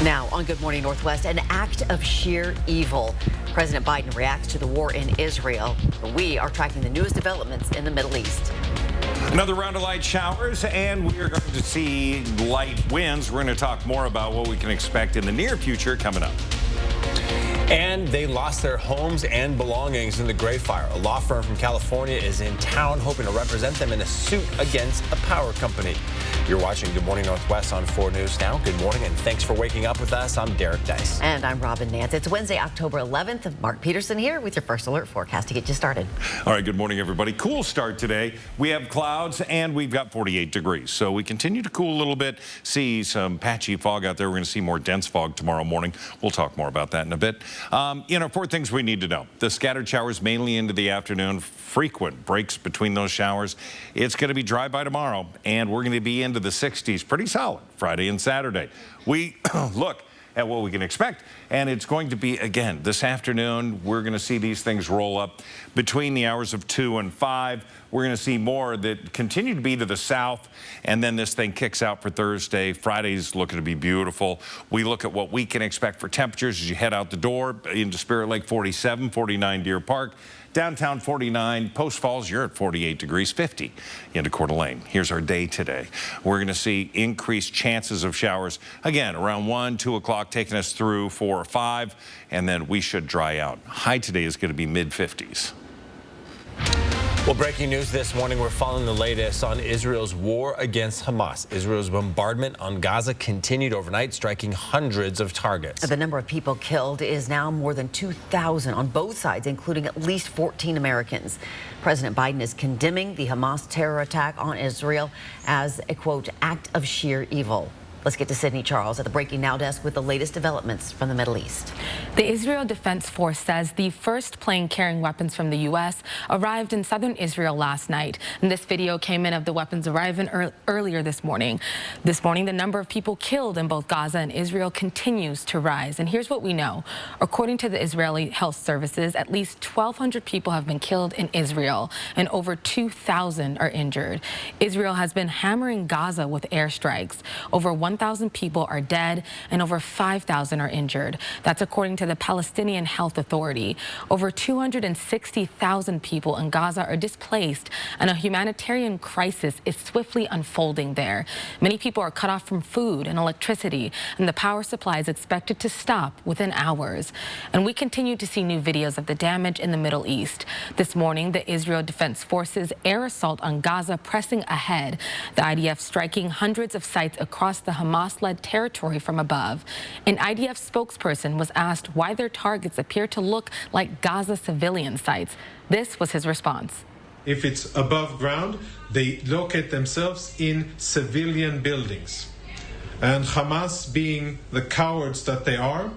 Now on Good Morning Northwest, an act of sheer evil. President Biden reacts to the war in Israel. We are tracking the newest developments in the Middle East. Another round of light showers, and we are going to see light winds. We're going to talk more about what we can expect in the near future coming up. And they lost their homes and belongings in the Gray Fire. A law firm from California is in town hoping to represent them in a suit against a power company. You're watching Good Morning Northwest on 4 News Now. Good morning, and thanks for waking up with us. I'm Derek Dice. And I'm Robin Nance. It's Wednesday, October 11th. Mark Peterson here with your first alert forecast to get you started. All right, good morning, everybody. Cool start today. We have clouds, and we've got 48 degrees. So we continue to cool a little bit, see some patchy fog out there. We're going to see more dense fog tomorrow morning. We'll talk more about that in a bit. 4 things we need to know. The scattered showers mainly into the afternoon, frequent breaks between those showers. It's going to be dry by tomorrow, and we're going to be into the 60s pretty solid Friday and Saturday. We look at what we can expect, and it's going to be, again, this afternoon, we're going to see these things roll up between the hours of 2 and 5. We're going to see more that continue to be to the south, and then this thing kicks out for Thursday. Friday's looking to be beautiful. We look at what we can expect for temperatures as you head out the door into Spirit Lake, 47, 49 Deer Park. Downtown 49, Post Falls, you're at 48 degrees, 50 into Coeur d'Alene. Here's our day today. We're going to see increased chances of showers, again, around 1, 2 o'clock, taking us through 4 or 5, and then we should dry out. High today is going to be mid-50s. Well, breaking news this morning, we're following the latest on Israel's war against Hamas. Israel's bombardment on Gaza continued overnight, striking hundreds of targets. The number of people killed is now more than 2,000 on both sides, including at least 14 Americans. President Biden is condemning the Hamas terror attack on Israel as a, quote, act of sheer evil. Let's get to Sydney Charles at the Breaking Now desk with the latest developments from the Middle East. The Israel Defense Force says the first plane carrying weapons from the U.S. arrived in southern Israel last night. And this video came in of the weapons arriving earlier this morning. This morning, the number of people killed in both Gaza and Israel continues to rise. And here's what we know. According to the Israeli Health Services, at least 1,200 people have been killed in Israel and over 2,000 are injured. Israel has been hammering Gaza with airstrikes. Over 1,000 people are dead and over 5,000 are injured. That's according to the Palestinian Health Authority. Over 260,000 people in Gaza are displaced, and a humanitarian crisis is swiftly unfolding there. Many people are cut off from food and electricity, and the power supply is expected to stop within hours. And we continue to see new videos of the damage in the Middle East. This morning, the Israel Defense Forces air assault on Gaza pressing ahead. The IDF striking hundreds of sites across the Hamas-led territory from above. An IDF spokesperson was asked why their targets appear to look like Gaza civilian sites. This was his response. If it's above ground, they locate themselves in civilian buildings. And Hamas, being the cowards that they are,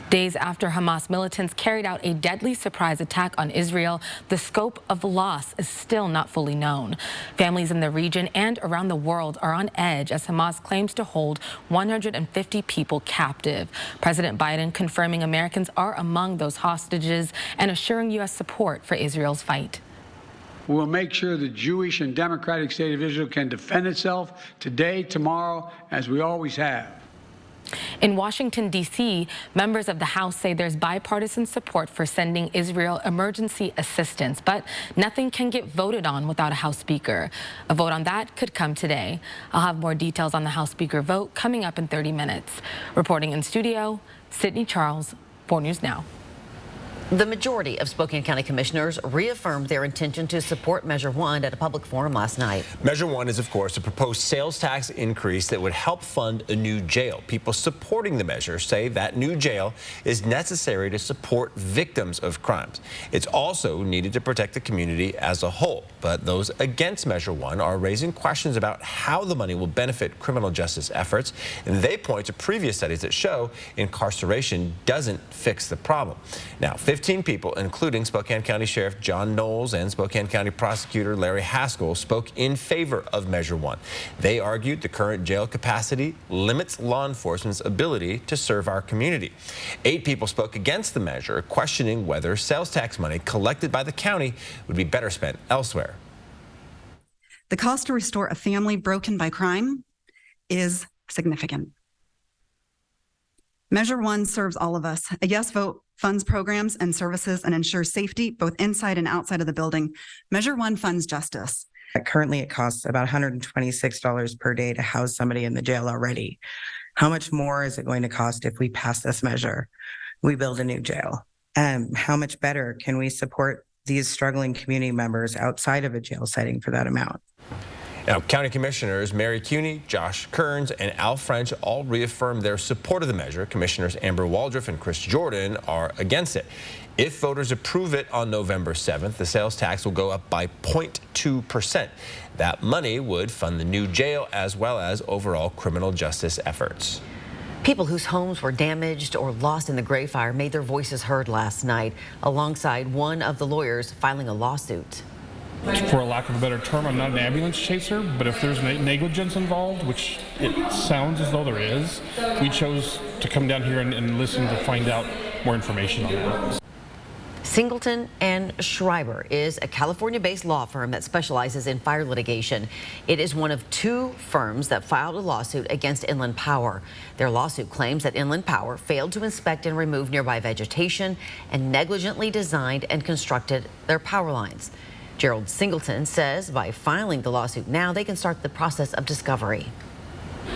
days after Hamas militants carried out a deadly surprise attack on Israel, the scope of loss is still not fully known. Families in the region and around the world are on edge as Hamas claims to hold 150 people captive. President Biden confirming Americans are among those hostages and assuring U.S. support for Israel's fight. We will make sure the Jewish and democratic state of Israel can defend itself today, tomorrow, as we always have. In Washington, D.C., members of the House say there's bipartisan support for sending Israel emergency assistance, but nothing can get voted on without a House Speaker. A vote on that could come today. I'll have more details on the House Speaker vote coming up in 30 minutes. Reporting in studio, Sydney Charles, 4 News Now. The majority of Spokane County commissioners reaffirmed their intention to support Measure 1 at a public forum last night. Measure 1 is, of course, a proposed sales tax increase that would help fund a new jail. People supporting the measure say that new jail is necessary to support victims of crimes. It's also needed to protect the community as a whole. But those against Measure 1 are raising questions about how the money will benefit criminal justice efforts. And they point to previous studies that show incarceration doesn't fix the problem. Now, 15 people, including Spokane County Sheriff John Knowles and Spokane County Prosecutor Larry Haskell, spoke in favor of Measure 1. They argued the current jail capacity limits law enforcement's ability to serve our community. 8 people spoke against the measure, questioning whether sales tax money collected by the county would be better spent elsewhere. The cost to restore a family broken by crime is significant. Measure 1 serves all of us. A yes vote funds programs and services and ensures safety both inside and outside of the building. Measure 1 funds justice. Currently, it costs about $126 per day to house somebody in the jail already. How much more is it going to cost if we pass this measure? We build a new jail. How much better can we support these struggling community members outside of a jail setting for that amount? Now, County Commissioners Mary Cuney, Josh Kearns, and Al French all reaffirmed their support of the measure. Commissioners Amber Waldrop and Chris Jordan are against it. If voters approve it on November 7th, the sales tax will go up by 0.2%. That money would fund the new jail as well as overall criminal justice efforts. People whose homes were damaged or lost in the Gray Fire made their voices heard last night, alongside one of the lawyers filing a lawsuit. For a lack of a better term, I'm not an ambulance chaser, but if there's negligence involved, which it sounds as though there is, we chose to come down here and listen to find out more information on that. Singleton and Schreiber is a California-based law firm that specializes in fire litigation. It is one of 2 firms that filed a lawsuit against Inland Power. Their lawsuit claims that Inland Power failed to inspect and remove nearby vegetation and negligently designed and constructed their power lines. Gerald Singleton says by filing the lawsuit now, they can start the process of discovery.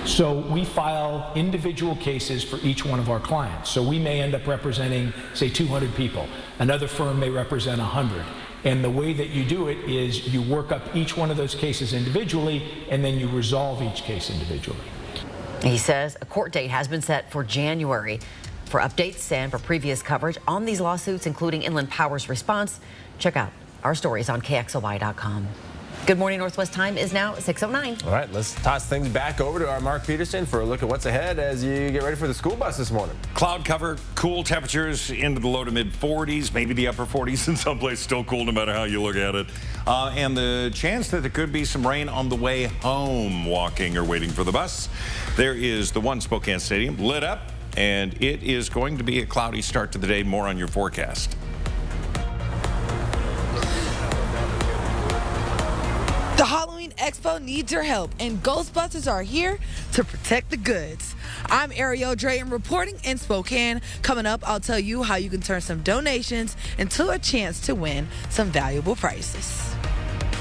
So we file individual cases for each one of our clients. So we may end up representing, say, 200 people. Another firm may represent 100. And the way that you do it is you work up each one of those cases individually, and then you resolve each case individually. He says a court date has been set for January. For updates and for previous coverage on these lawsuits, including Inland Power's response, check out our stories on KXLY.com. Good morning, Northwest time is now 6:09. All right, let's toss things back over to our Mark Peterson for a look at what's ahead as you get ready for the school bus this morning. Cloud cover, cool temperatures into the low to mid 40s, maybe the upper 40s in some places, still cool no matter how you look at it. And the chance that there could be some rain on the way home, walking or waiting for the bus. There is the One Spokane Stadium lit up, and it is going to be a cloudy start to the day. More on your forecast. The Halloween Expo needs your help, and Ghostbusters are here to protect the goods. I'm Ariel Drayton reporting in Spokane. Coming up, I'll tell you how you can turn some donations into a chance to win some valuable prizes.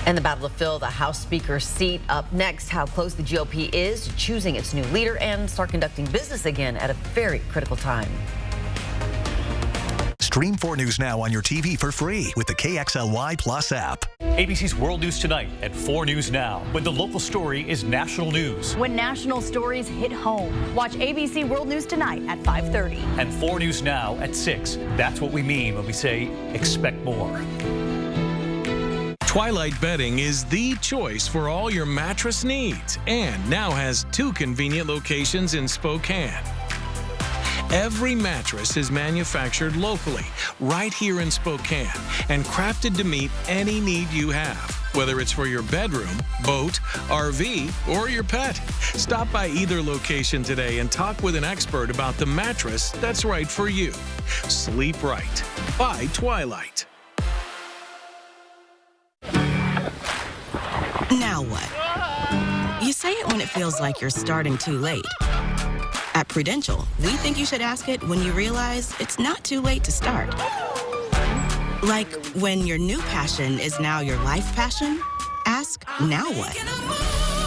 And the battle to fill the House Speaker's seat up next, how close the GOP is to choosing its new leader and start conducting business again at a very critical time. Stream 4 News now on your TV for free with the KXLY Plus app. ABC's World News Tonight at 4 News Now, when the local story is national news. When national stories hit home, watch ABC World News Tonight at 5:30. And 4 News Now at 6. That's what we mean when we say expect more. Twilight Bedding is the choice for all your mattress needs and now has 2 convenient locations in Spokane. Every mattress is manufactured locally, right here in Spokane, and crafted to meet any need you have, whether it's for your bedroom, boat, RV, or your pet. Stop by either location today and talk with an expert about the mattress that's right for you. Sleep right. By Twilight. Now what? You say it when it feels like you're starting too late. At Prudential, we think you should ask it when you realize it's not too late to start. Like when your new passion is now your life passion, ask, now what?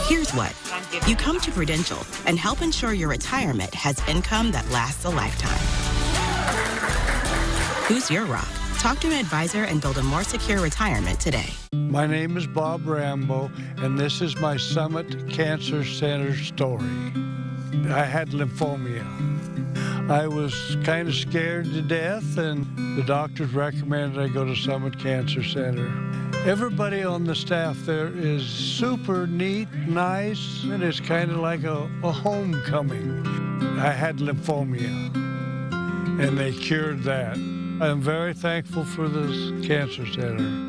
Here's what. You come to Prudential and help ensure your retirement has income that lasts a lifetime. Who's your rock? Talk to an advisor and build a more secure retirement today. My name is Bob Rambo, and this is my Summit Cancer Center story. I had lymphoma. I was kind of scared to death, and the doctors recommended I go to Summit Cancer Center. Everybody on the staff there is super neat, nice, and it's kind of like a homecoming. I had lymphoma, and they cured that. I'm very thankful for this cancer center.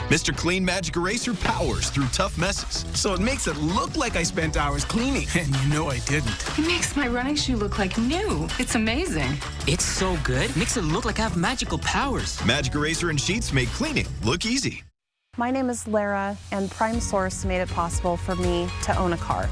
Mr. Clean Magic Eraser powers through tough messes. So it makes it look like I spent hours cleaning. And you know I didn't. It makes my running shoe look like new. It's amazing. It's so good. Makes it look like I have magical powers. Magic Eraser and sheets make cleaning look easy. My name is Lara, and Prime Source made it possible for me to own a car.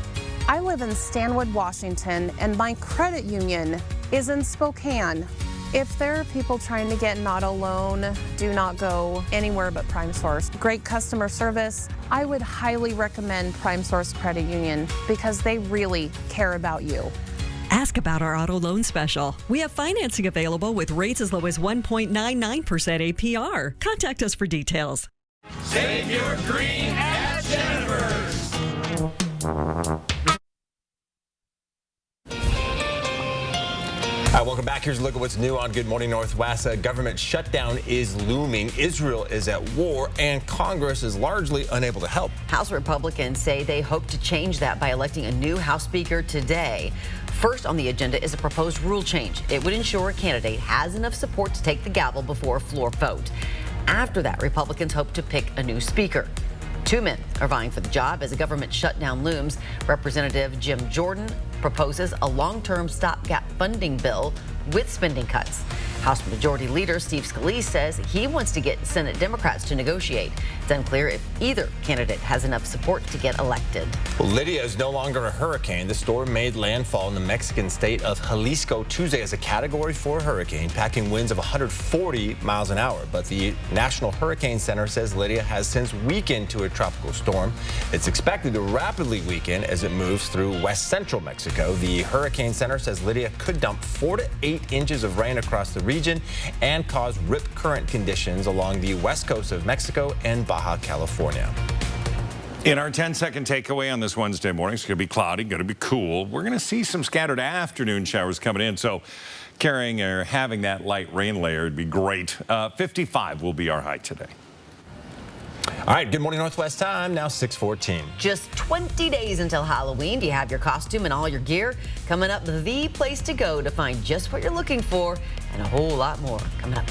I live in Stanwood, Washington, and my credit union is in Spokane. If there are people trying to get an auto loan, do not go anywhere but PrimeSource. Great customer service. I would highly recommend PrimeSource Credit Union because they really care about you. Ask about our auto loan special. We have financing available with rates as low as 1.99% APR. Contact us for details. Save your green at Jennifer's. All right, welcome back. Here's a look at what's new on Good Morning Northwest. A government shutdown is looming. Israel is at war, and Congress is largely unable to help. House Republicans say they hope to change that by electing a new House Speaker today. First on the agenda is a proposed rule change. It would ensure a candidate has enough support to take the gavel before a floor vote. After that, Republicans hope to pick a new speaker. Two men are vying for the job as a government shutdown looms. Representative Jim Jordan proposes a long-term stopgap funding bill with spending cuts. House Majority Leader Steve Scalise says he wants to get Senate Democrats to negotiate. It's unclear if either candidate has enough support to get elected. Well, Lydia is no longer a hurricane. The storm made landfall in the Mexican state of Jalisco Tuesday as a Category 4 hurricane, packing winds of 140 miles an hour. But the National Hurricane Center says Lydia has since weakened to a tropical storm. It's expected to rapidly weaken as it moves through west central Mexico. The Hurricane Center says Lydia could dump 4 to 8 inches of rain across the region and cause rip current conditions along the west coast of Mexico and Baja California. In our 10-second takeaway on this Wednesday morning, it's going to be cloudy, going to be cool. We're going to see some scattered afternoon showers coming in, so carrying or having that light rain layer would be great. 55 will be our high today. All right, Good Morning Northwest time, now 6:14. Just 20 days until Halloween. Do you have your costume and all your gear? Coming up, the place to go to find just what you're looking for and a whole lot more coming up.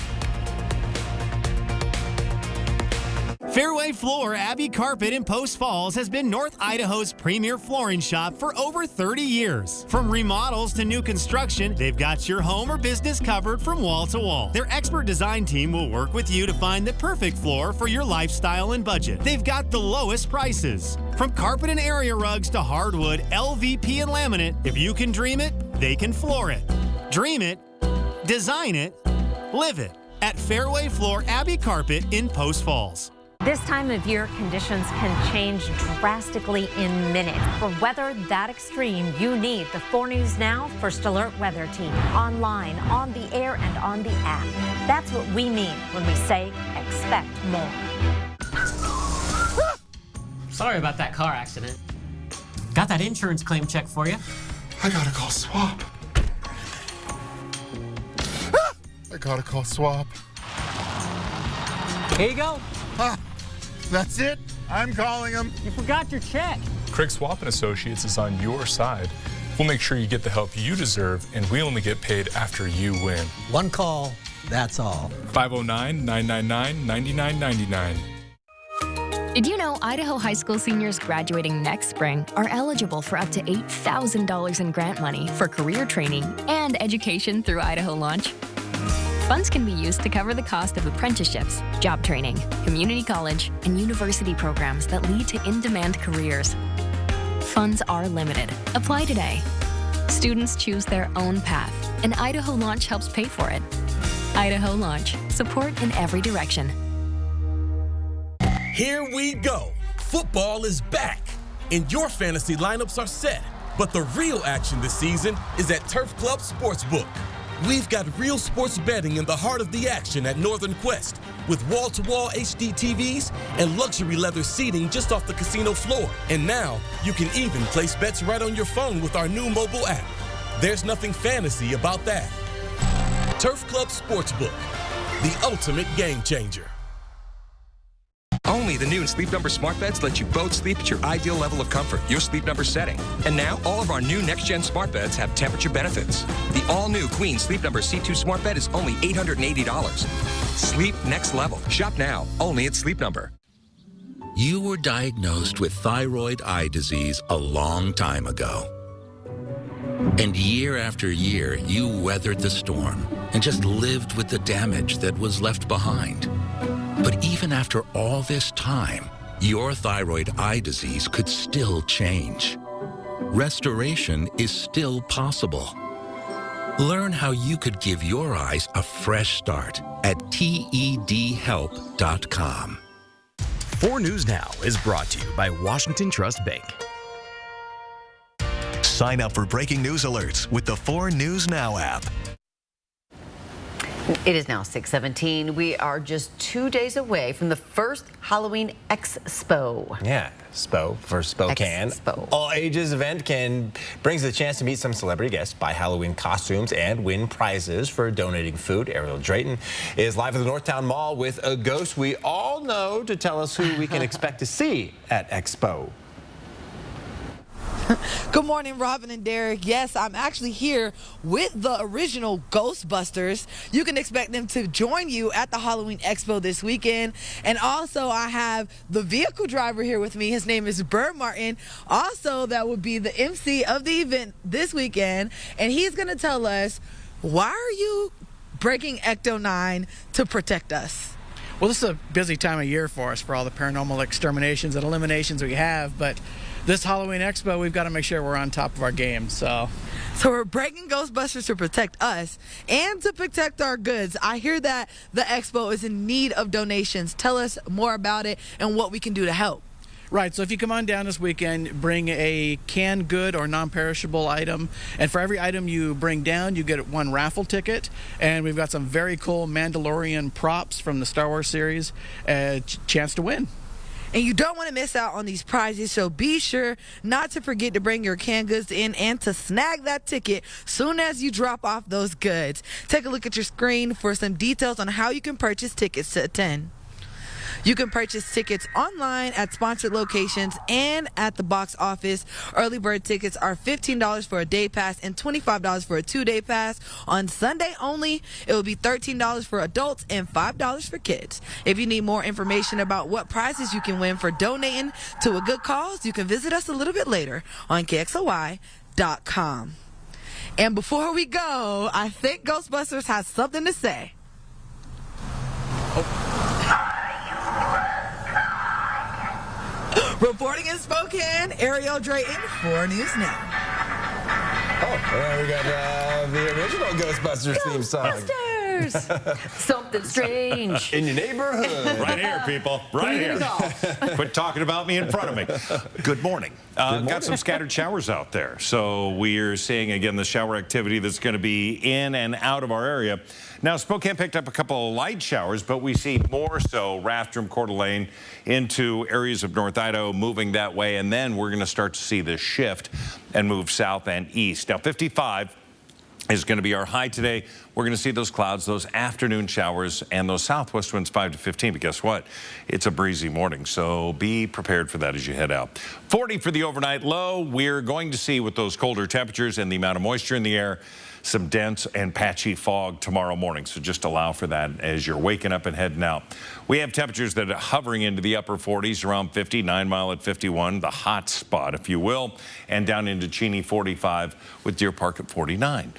Fairway Floor Abbey Carpet in Post Falls has been North Idaho's premier flooring shop for over 30 years. From remodels to new construction, they've got your home or business covered from wall to wall. Their expert design team will work with you to find the perfect floor for your lifestyle and budget. They've got the lowest prices. From carpet and area rugs to hardwood, LVP and laminate, if you can dream it, they can floor it. Dream it, design it, live it at Fairway Floor Abbey Carpet in Post Falls. This time of year, conditions can change drastically in minutes. For weather that extreme, you need the 4 News Now First Alert Weather Team. Online, on the air, and on the app. That's what we mean when we say expect more. Sorry about that car accident. Got that insurance claim check for you. I gotta call SWAP. I gotta call SWAP. Here you go. That's it? I'm calling them. You forgot your check. Craig Swap & Associates is on your side. We'll make sure you get the help you deserve, and we only get paid after you win. One call, that's all. 509-999-9999. Did you know Idaho high school seniors graduating next spring are eligible for up to $8,000 in grant money for career training and education through Idaho Launch? Funds can be used to cover the cost of apprenticeships, job training, community college, and university programs that lead to in-demand careers. Funds are limited. Apply today. Students choose their own path, and Idaho Launch helps pay for it. Idaho Launch. Support in every direction. Here we go. Football is back, and your fantasy lineups are set. But the real action this season is at Turf Club Sportsbook. We've got real sports betting in the heart of the action at Northern Quest, with wall-to-wall HD TVs and luxury leather seating just off the casino floor. And now, you can even place bets right on your phone with our new mobile app. There's nothing fantasy about that. Turf Club Sportsbook, the ultimate game changer. Only the new Sleep Number smart beds let you both sleep at your ideal level of comfort, your Sleep Number setting. And now, all of our new next-gen smart beds have temperature benefits. The all-new Queen Sleep Number C2 smart bed is only $880. Sleep next level. Shop now, only at Sleep Number. You were diagnosed with thyroid eye disease a long time ago. And year after year, you weathered the storm and just lived with the damage that was left behind. But even after all this time, your thyroid eye disease could still change. restoration is still possible. Learn how you could give your eyes a fresh start at TEDhelp.com. 4 News Now is brought to you by Washington Trust Bank. Sign up for breaking news alerts with the 4 News Now app. It is now 6:17. We are just 2 days away from the first Halloween Expo. Yeah, SPO for Spokane. Expo. All ages event brings the chance to meet some celebrity guests, buy Halloween costumes, and win prizes for donating food. Ariel Drayton is live at the Northtown Mall with a ghost we all know to tell us who we can expect to see at Expo. Good morning, Robin and Derek. Yes, I'm actually here with the original Ghostbusters. You can expect them to join you at the Halloween Expo this weekend. And also, I have the vehicle driver here with me. His name is Bert Martin. Also, that would be the MC of the event this weekend. And he's going to tell us, why are you breaking Ecto 9 to protect us? Well, this is a busy time of year for us for all the paranormal exterminations and eliminations we have, but this Halloween Expo, we've got to make sure we're on top of our game. So we're breaking Ghostbusters to protect us and to protect our goods. I hear that the Expo is in need of donations. Tell us more about it and what we can do to help. Right, so if you come on down this weekend, bring a canned good or non-perishable item, and for every item you bring down, you get 1 raffle ticket, and we've got some very cool Mandalorian props from the Star Wars series, chance to win. And you don't want to miss out on these prizes, so be sure not to forget to bring your canned goods in and to snag that ticket soon as you drop off those goods. Take a look at your screen for some details on how you can purchase tickets to attend. You can purchase tickets online at sponsored locations and at the box office. Early bird tickets are $15 for a day pass and $25 for a 2-day pass. On Sunday only, it will be $13 for adults and $5 for kids. If you need more information about what prizes you can win for donating to a good cause, you can visit us a little bit later on KXLY.com. And before we go, I think Ghostbusters has something to say. Reporting in Spokane, Ariel Drayton, 4 News Now. Oh, we got the original Ghostbusters theme song. Something strange. In your neighborhood. Right here, people. Right here. Quit talking about me in front of me. Good morning. Got some scattered showers out there. So we're seeing, again, the shower activity that's going to be in and out of our area. Now, Spokane picked up a couple of light showers, but we see more so Rathdrum, Coeur d'Alene into areas of North Idaho moving that way. And then we're going to start to see this shift and move south and east. Now, 55 is going to be our high today. We're going to see those clouds, those afternoon showers, and those southwest winds 5 to 15. But guess what? It's a breezy morning, so be prepared for that as you head out. 40 for the overnight low. We're going to see with those colder temperatures and the amount of moisture in the air, some dense and patchy fog tomorrow morning. So just allow for that as you're waking up and heading out. We have temperatures that are hovering into the upper 40s, around 50, 9 Mile at 51, the hot spot, if you will, and down into Cheney 45 with Deer Park at 49.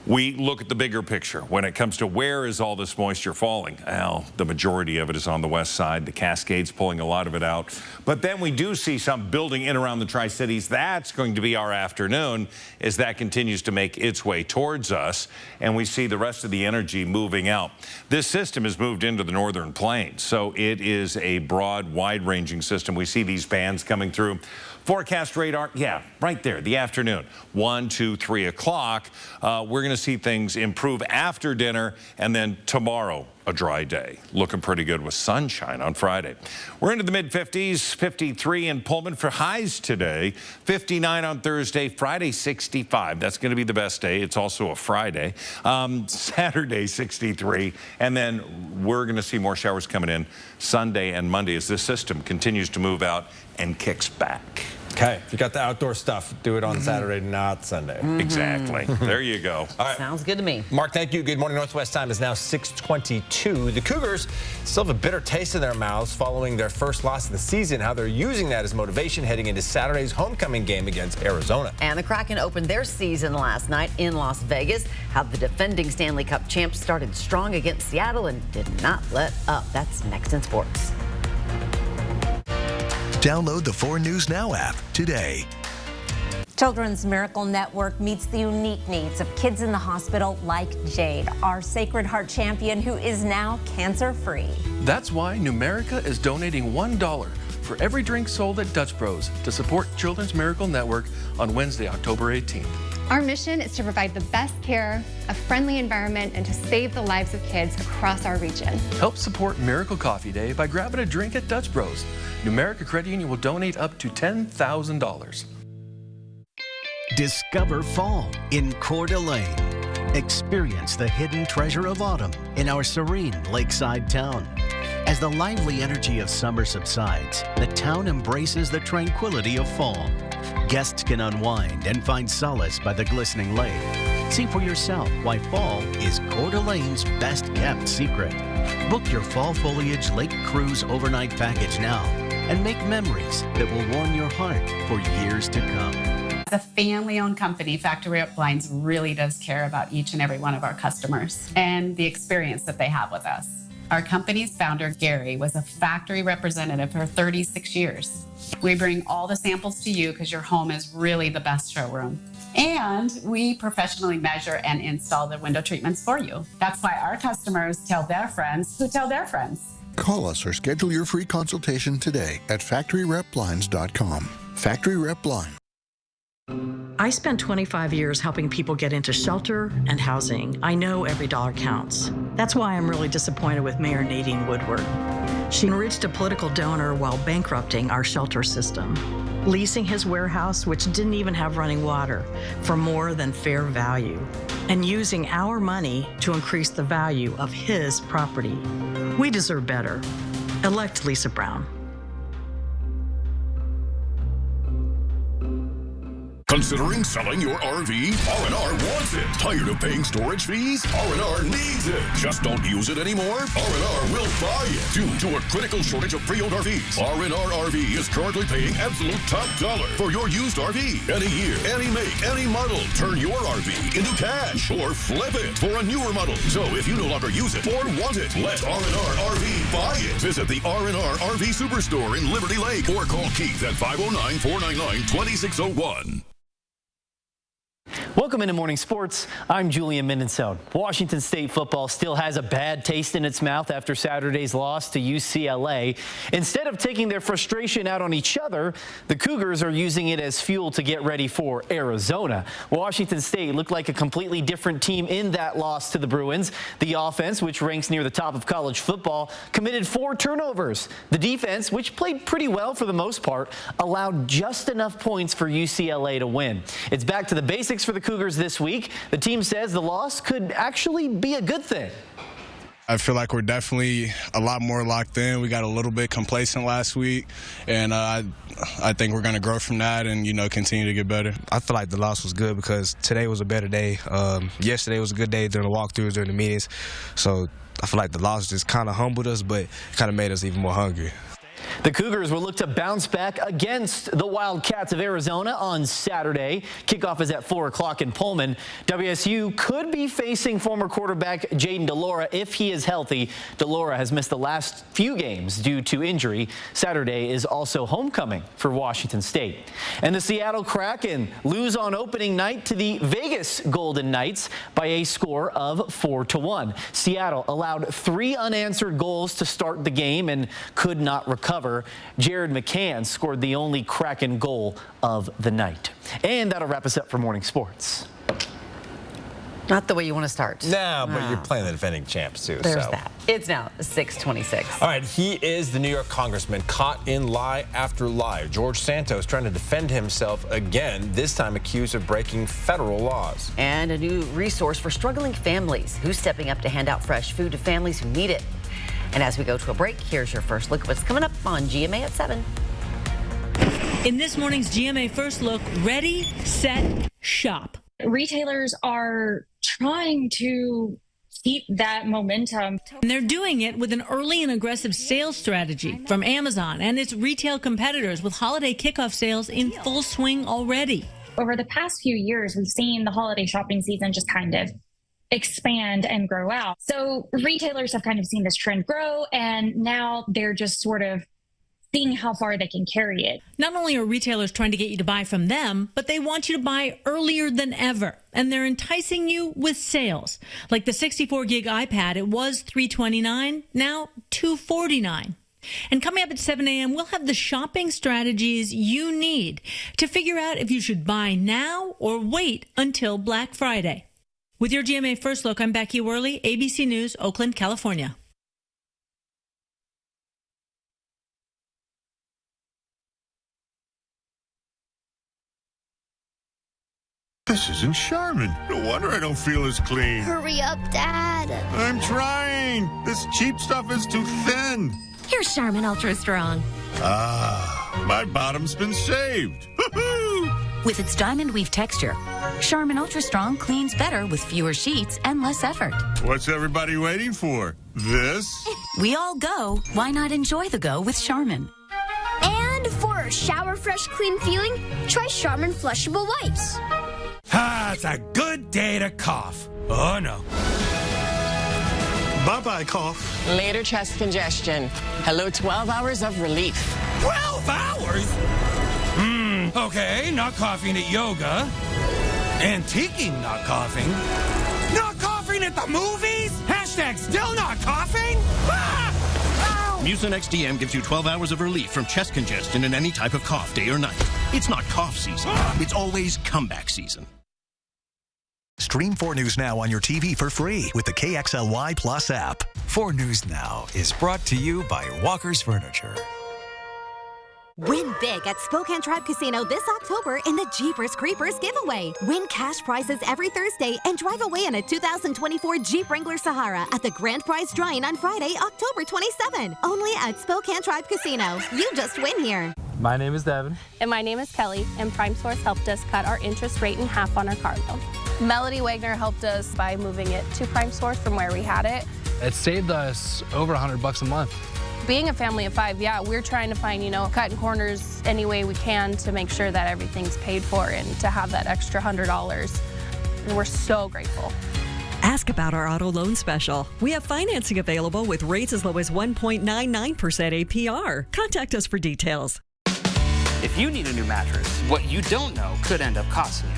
We look at the bigger picture when it comes to where is all this moisture falling. Well, the majority of it is on the west side. The Cascades pulling a lot of it out. But then we do see some building in around the Tri-Cities. That's going to be our afternoon as that continues to make its way towards us. And we see the rest of the energy moving out. This system has moved into the northern plains. So it is a broad, wide-ranging system. We see these bands coming through. Forecast radar, yeah, right there, the afternoon, 1, 2, 3 o'clock. We're going to see things improve after dinner, and then tomorrow, a dry day. Looking pretty good with sunshine on Friday. We're into the mid-50s, 53 in Pullman for highs today, 59 on Thursday, Friday 65. That's going to be the best day. It's also a Friday. Saturday 63, and then we're going to see more showers coming in Sunday and Monday as this system continues to move out and kicks back. Okay, if you got the outdoor stuff, do it on Saturday, not Sunday. Exactly. There you go. All right. Sounds good to me. Mark, thank you. Good morning. Northwest time is now 6:22. The Cougars still have a bitter taste in their mouths following their first loss of the season. How they're using that as motivation heading into Saturday's homecoming game against Arizona. And the Kraken opened their season last night in Las Vegas. How the defending Stanley Cup champs started strong against Seattle and did not let up. That's next in sports. Download the 4 News Now app today. Children's Miracle Network meets the unique needs of kids in the hospital like Jade, our Sacred Heart champion who is now cancer-free. That's why Numerica is donating $1 for every drink sold at Dutch Bros to support Children's Miracle Network on Wednesday, October 18th. Our mission is to provide the best care, a friendly environment, and to save the lives of kids across our region. Help support Miracle Coffee Day by grabbing a drink at Dutch Bros. Numerica Credit Union will donate up to $10,000. Discover fall in Coeur d'Alene. Experience the hidden treasure of autumn in our serene lakeside town. As the lively energy of summer subsides, the town embraces the tranquility of fall. Guests can unwind and find solace by the glistening lake. See for yourself why fall is Coeur d'Alene's best-kept secret. Book your fall foliage lake cruise overnight package now and make memories that will warm your heart for years to come. As a family-owned company, Factory Rep Blinds really does care about each and every one of our customers and the experience that they have with us. Our company's founder, Gary, was a factory representative for 36 years. We bring all the samples to you because your home is really the best showroom. And we professionally measure and install the window treatments for you. That's why our customers tell their friends who tell their friends. Call us or schedule your free consultation today at FactoryRepBlinds.com. Factory Rep Blind. I spent 25 years helping people get into shelter and housing. I know every dollar counts. That's why I'm really disappointed with Mayor Nadine Woodward. She enriched a political donor while bankrupting our shelter system, leasing his warehouse, which didn't even have running water, for more than fair value, and using our money to increase the value of his property. We deserve better. Elect Lisa Brown. Considering selling your RV? R&R wants it. Tired of paying storage fees? R&R needs it. Just don't use it anymore? R&R will buy it. Due to a critical shortage of pre-owned RVs, R&R RV is currently paying absolute top dollar for your used RV. Any year, any make, any model. Turn your RV into cash or flip it for a newer model. So if you no longer use it or want it, let R&R RV buy it. Visit the R&R RV Superstore in Liberty Lake or call Keith at 509-499-2601. Welcome into Morning Sports. I'm Julian Mendelssohn. Washington State football still has a bad taste in its mouth after Saturday's loss to UCLA. Instead of taking their frustration out on each other, the Cougars are using it as fuel to get ready for Arizona. Washington State looked like a completely different team in that loss to the Bruins. The offense, which ranks near the top of college football, committed 4 turnovers. The defense, which played pretty well for the most part, allowed just enough points for UCLA to win. It's back to the basics for the Cougars this week. The team says the loss could actually be a good thing. I feel like we're definitely a lot more locked in. We got a little bit complacent last week, and I think we're going to grow from that and, continue to get better. I feel like the loss was good because today was a better day. Yesterday was a good day during the walkthroughs, during the meetings. So I feel like the loss just kind of humbled us, but kind of made us even more hungry. The Cougars will look to bounce back against the Wildcats of Arizona on Saturday. Kickoff is at 4 o'clock in Pullman. WSU could be facing former quarterback Jayden de Laura if he is healthy. De Laura has missed the last few games due to injury. Saturday is also homecoming for Washington State. And the Seattle Kraken lose on opening night to the Vegas Golden Knights by a score of 4-1. Seattle allowed 3 unanswered goals to start the game and could not recover. Jared McCann scored the only Kraken goal of the night. And that'll wrap us up for Morning Sports. Not the way you want to start. No, but you're playing the defending champs, too. There's that. It's now 6:26. All right, he is the New York congressman caught in lie after lie. George Santos trying to defend himself again, this time accused of breaking federal laws. And a new resource for struggling families. Who's stepping up to hand out fresh food to families who need it? And as we go to a break, here's your first look at what's coming up on GMA at 7. In this morning's GMA First Look, ready, set, shop. Retailers are trying to keep that momentum. And they're doing it with an early and aggressive sales strategy from Amazon and its retail competitors, with holiday kickoff sales in full swing already. Over the past few years, we've seen the holiday shopping season just kind of expand and grow out. So retailers have kind of seen this trend grow, and now they're just sort of seeing how far they can carry it. Not only are retailers trying to get you to buy from them, but they want you to buy earlier than ever. And they're enticing you with sales. Like the 64 gig iPad, it was $329, now $249. And coming up at 7 a.m., we'll have the shopping strategies you need to figure out if you should buy now or wait until Black Friday. With your GMA First Look, I'm Becky Worley, ABC News, Oakland, California. This isn't Charmin. No wonder I don't feel as clean. Hurry up, Dad. I'm trying. This cheap stuff is too thin. Here's Charmin Ultra Strong. Ah, my bottom's been saved. With its diamond weave texture, Charmin Ultra Strong cleans better with fewer sheets and less effort. What's everybody waiting for? This? We all go. Why not enjoy the go with Charmin? And for a shower fresh clean feeling, try Charmin flushable wipes. Ah, it's a good day to cough. Oh, no. Bye-bye, cough. Later chest congestion. Hello, 12 hours of relief. 12 hours? Okay, not coughing at yoga. Antiquing not coughing. Not coughing at the movies? Hashtag still not coughing? Ah! Mucinex DM gives you 12 hours of relief from chest congestion in any type of cough, day or night. It's not cough season. It's always comeback season. Stream 4 News Now on your TV for free with the KXLY Plus app. 4 News Now is brought to you by Walker's Furniture. Win big at Spokane Tribe Casino this October in the Jeepers Creepers giveaway. Win cash prizes every Thursday and drive away in a 2024 Jeep Wrangler Sahara at the grand prize drawing on Friday, October 27. Only at Spokane Tribe Casino. You just win here. My name is Devin. And my name is Kelly, and Prime Source helped us cut our interest rate in half on our car loan. Melody Wagner helped us by moving it to Prime Source from where we had it. It saved us over $100 a month. Being a family of 5, we're trying to find, cutting corners any way we can to make sure that everything's paid for and to have that extra $100. And we're so grateful. Ask about our auto loan special. We have financing available with rates as low as 1.99% APR. Contact us for details. If you need a new mattress, what you don't know could end up costing you.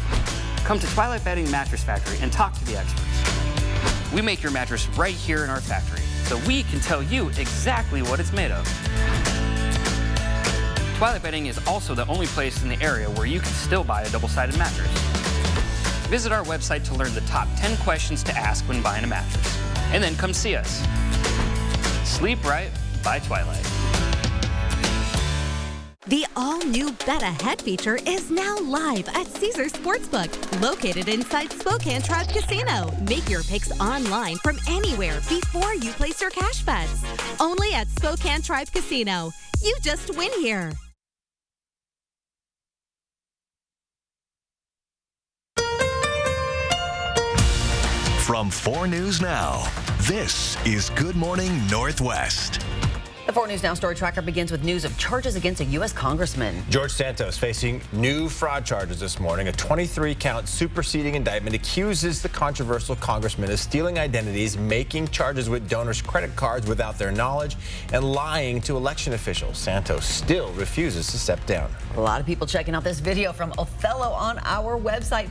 Come to Twilight Bedding Mattress Factory and talk to the experts. We make your mattress right here in our factory, so we can tell you exactly what it's made of. Twilight Bedding is also the only place in the area where you can still buy a double-sided mattress. Visit our website to learn the top 10 questions to ask when buying a mattress, and then come see us. Sleep Right by Twilight. The all-new Bet Ahead feature is now live at Caesars Sportsbook, located inside Spokane Tribe Casino. Make your picks online from anywhere before you place your cash bets. Only at Spokane Tribe Casino. You just win here. From 4 News Now, this is Good Morning Northwest. The 4 News Now story tracker begins with news of charges against a U.S. congressman. George Santos facing new fraud charges this morning. A 23-count superseding indictment accuses the controversial congressman of stealing identities, making charges with donors' credit cards without their knowledge, and lying to election officials. Santos still refuses to step down. A lot of people checking out this video from Othello on our website.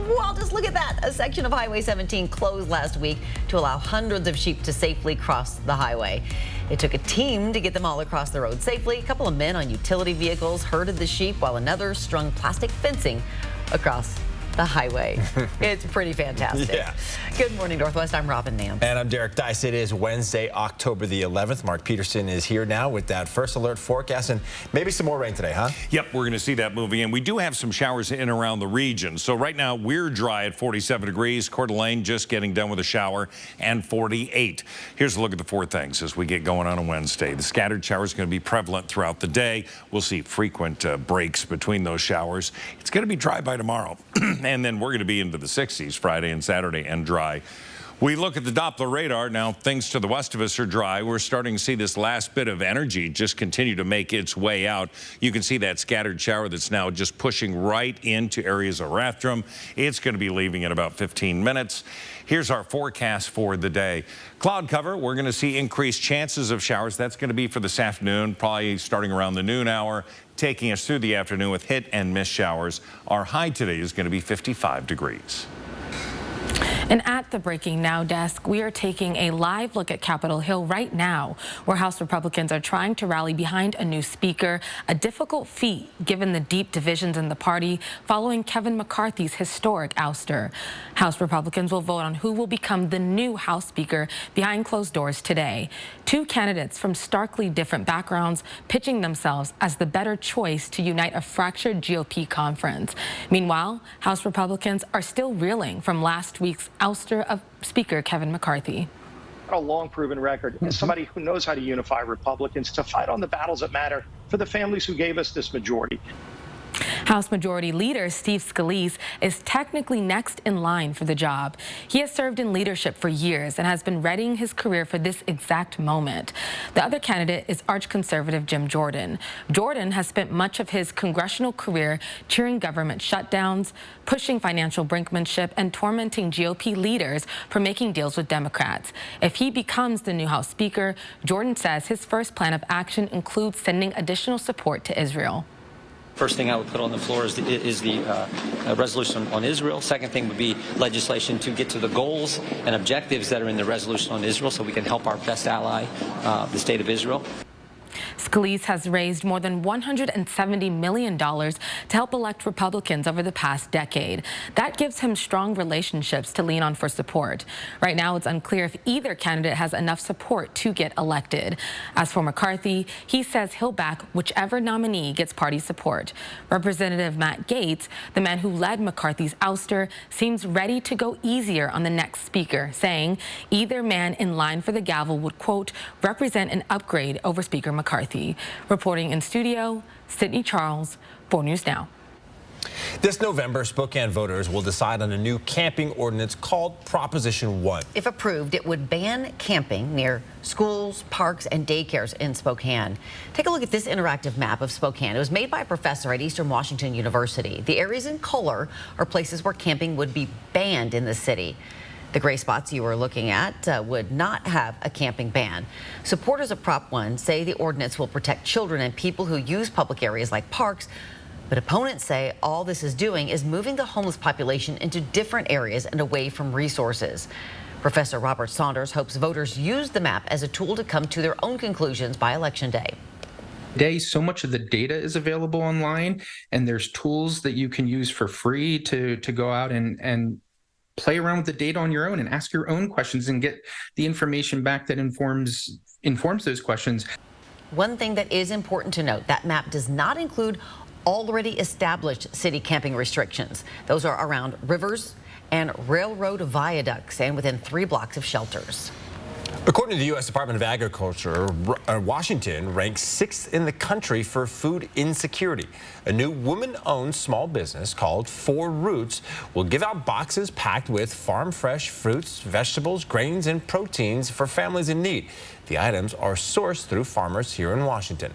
Well, just look at that. A section of Highway 17 closed last week to allow hundreds of sheep to safely cross the highway. It took a team to get them all across the road safely. A couple of men on utility vehicles herded the sheep while another strung plastic fencing across the highway. It's pretty fantastic. Yeah. Good morning, Northwest. I'm Robin Nam. And I'm Derek Dice. It is Wednesday, October the 11th. Mark Peterson is here now with that first alert forecast and maybe some more rain today, huh? Yep, we're going to see that moving in. We do have some showers in and around the region. So right now we're dry at 47 degrees. Coeur d'Alene just getting done with a shower and 48. Here's a look at the 4 things as we get going on a Wednesday. The scattered showers are going to be prevalent throughout the day. We'll see frequent breaks between those showers. It's going to be dry by tomorrow. And then we're going to be into the 60s Friday and Saturday and dry We look at the Doppler radar. Now, things to the west of us are dry. We're starting to see this last bit of energy just continue to make its way out. You can see that scattered shower that's now just pushing right into areas of Rathdrum. It's going to be leaving in about 15 minutes. Here's our forecast for the day. Cloud cover, we're going to see increased chances of showers. That's going to be for this afternoon, probably starting around the noon hour, taking us through the afternoon with hit and miss showers. Our high today is going to be 55 degrees. And at the Breaking Now desk, we are taking a live look at Capitol Hill right now, where House Republicans are trying to rally behind a new speaker, a difficult feat given the deep divisions in the party following Kevin McCarthy's historic ouster. House Republicans will vote on who will become the new House Speaker behind closed doors today. Two candidates from starkly different backgrounds pitching themselves as the better choice to unite a fractured GOP conference. Meanwhile, House Republicans are still reeling from last week's ouster of Speaker Kevin McCarthy. A long proven record, somebody who knows how to unify Republicans to fight on the battles that matter for the families who gave us this majority. House Majority Leader Steve Scalise is technically next in line for the job. He has served in leadership for years and has been readying his career for this exact moment. The other candidate is arch-conservative Jim Jordan. Jordan has spent much of his congressional career cheering government shutdowns, pushing financial brinkmanship, and tormenting GOP leaders for making deals with Democrats. If he becomes the new House Speaker, Jordan says his first plan of action includes sending additional support to Israel. First thing I would put on the floor is the resolution on Israel. Second thing would be legislation to get to the goals and objectives that are in the resolution on Israel so we can help our best ally, the state of Israel. Scalise has raised more than $170 million to help elect Republicans over the past decade. That gives him strong relationships to lean on for support. Right now, it's unclear if either candidate has enough support to get elected. As for McCarthy, he says he'll back whichever nominee gets party support. Representative Matt Gaetz, the man who led McCarthy's ouster, seems ready to go easier on the next speaker, saying either man in line for the gavel would, quote, represent an upgrade over Speaker McCarthy. Reporting in studio, Sydney Charles, 4 News Now. This November, Spokane voters will decide on a new camping ordinance called Proposition 1. If approved, it would ban camping near schools, parks, and daycares in Spokane. Take a look at this interactive map of Spokane. It was made by a professor at Eastern Washington University. The areas in color are places where camping would be banned in the city. The gray spots you are looking at would not have a camping ban. Supporters of Prop 1 say the ordinance will protect children and people who use public areas like parks, but opponents say all this is doing is moving the homeless population into different areas and away from resources. Professor Robert Saunders hopes voters use the map as a tool to come to their own conclusions by Election Day. Today, so much of the data is available online, and there's tools that you can use for free to go out and play around with the data on your own and ask your own questions and get the information back that informs those questions. One thing that is important to note, that map does not include already established city camping restrictions. Those are around rivers and railroad viaducts and within 3 blocks of shelters. According to the U.S. Department of Agriculture, Washington ranks 6th in the country for food insecurity. A new woman-owned small business called 4 Roots will give out boxes packed with farm-fresh fruits, vegetables, grains, and proteins for families in need. The items are sourced through farmers here in Washington.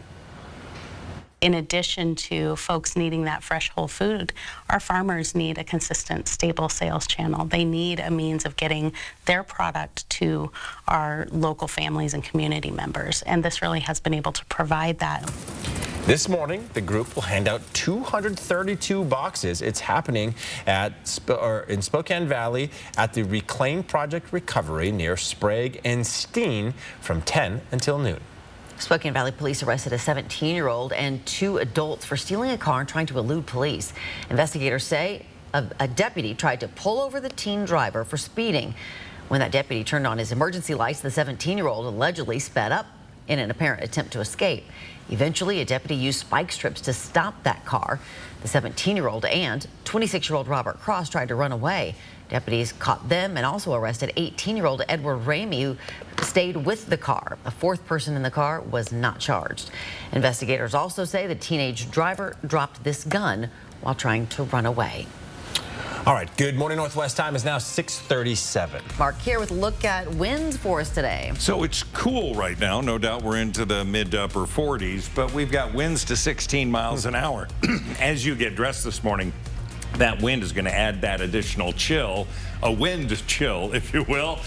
In addition to folks needing that fresh whole food, our farmers need a consistent, stable sales channel. They need a means of getting their product to our local families and community members, and this really has been able to provide that. This morning, the group will hand out 232 boxes. It's happening in Spokane Valley at the Reclaim Project Recovery near Sprague and Steen from 10 until noon. Spokane Valley Police arrested a 17-year-old and 2 adults for stealing a car and trying to elude police. Investigators say a deputy tried to pull over the teen driver for speeding. When that deputy turned on his emergency lights, the 17-year-old allegedly sped up in an apparent attempt to escape. Eventually, a deputy used spike strips to stop that car. The 17-year-old and 26-year-old Robert Cross tried to run away. Deputies caught them and also arrested 18-year-old Edward Ramey, who stayed with the car. A 4th person in the car was not charged. Investigators also say the teenage driver dropped this gun while trying to run away. All right, Good Morning Northwest time is now 6:37. Mark here with a look at winds for us today. So it's cool right now. No doubt we're into the mid to upper 40s, but we've got winds to 16 miles an hour. As you get dressed this morning, that wind is going to add that additional chill, a wind chill, if you will.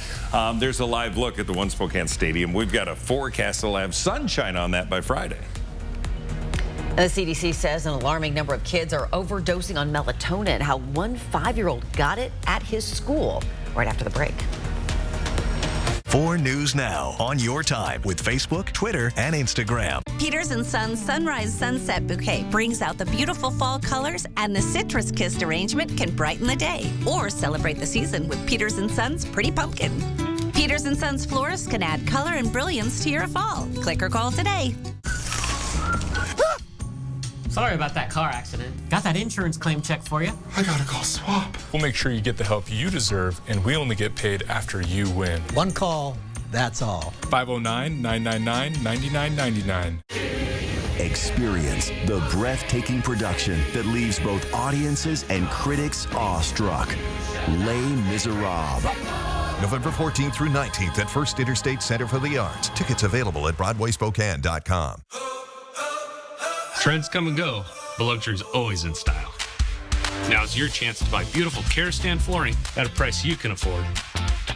There's a live look at the One Spokane Stadium. We've got a forecast that'll have sunshine on that by Friday. The CDC says an alarming number of kids are overdosing on melatonin. How one 5-year-old got it at his school. Right after the break. 4 News Now on your time with Facebook, Twitter, and Instagram. Peters & Sons Sunrise Sunset Bouquet brings out the beautiful fall colors, and the citrus kissed arrangement can brighten the day. Or celebrate the season with Peters & Sons Pretty Pumpkin. Peters & Sons florists can add color and brilliance to your fall. Click or call today. Sorry about that car accident. Got that insurance claim check for you. I gotta call Swap. We'll make sure you get the help you deserve, and we only get paid after you win. One call, that's all. 509-999-9999. Experience the breathtaking production that leaves both audiences and critics awestruck. Les Miserables. November 14th through 19th at First Interstate Center for the Arts. Tickets available at BroadwaySpokane.com. Trends come and go, but luxury is always in style. Now's your chance to buy beautiful Kerastan flooring at a price you can afford.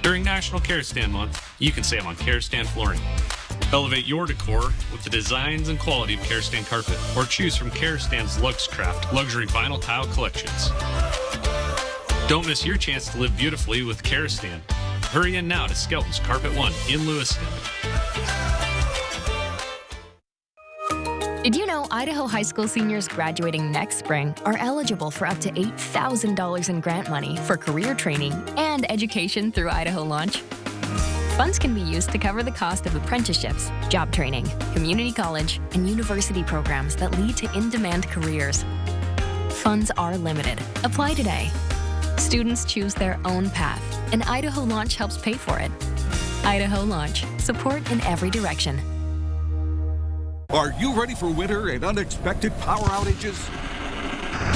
During National Kerastan Month, you can save on Kerastan flooring. Elevate your decor with the designs and quality of Kerastan carpet, or choose from Kerastan's Luxcraft luxury vinyl tile collections. Don't miss your chance to live beautifully with Kerastan. Hurry in now to Skelton's Carpet One in Lewiston. Did you know Idaho high school seniors graduating next spring are eligible for up to $8,000 in grant money for career training and education through Idaho Launch? Funds can be used to cover the cost of apprenticeships, job training, community college, and university programs that lead to in-demand careers. Funds are limited. Apply today. Students choose their own path, and Idaho Launch helps pay for it. Idaho Launch. Support in every direction. Are you ready for winter and unexpected power outages?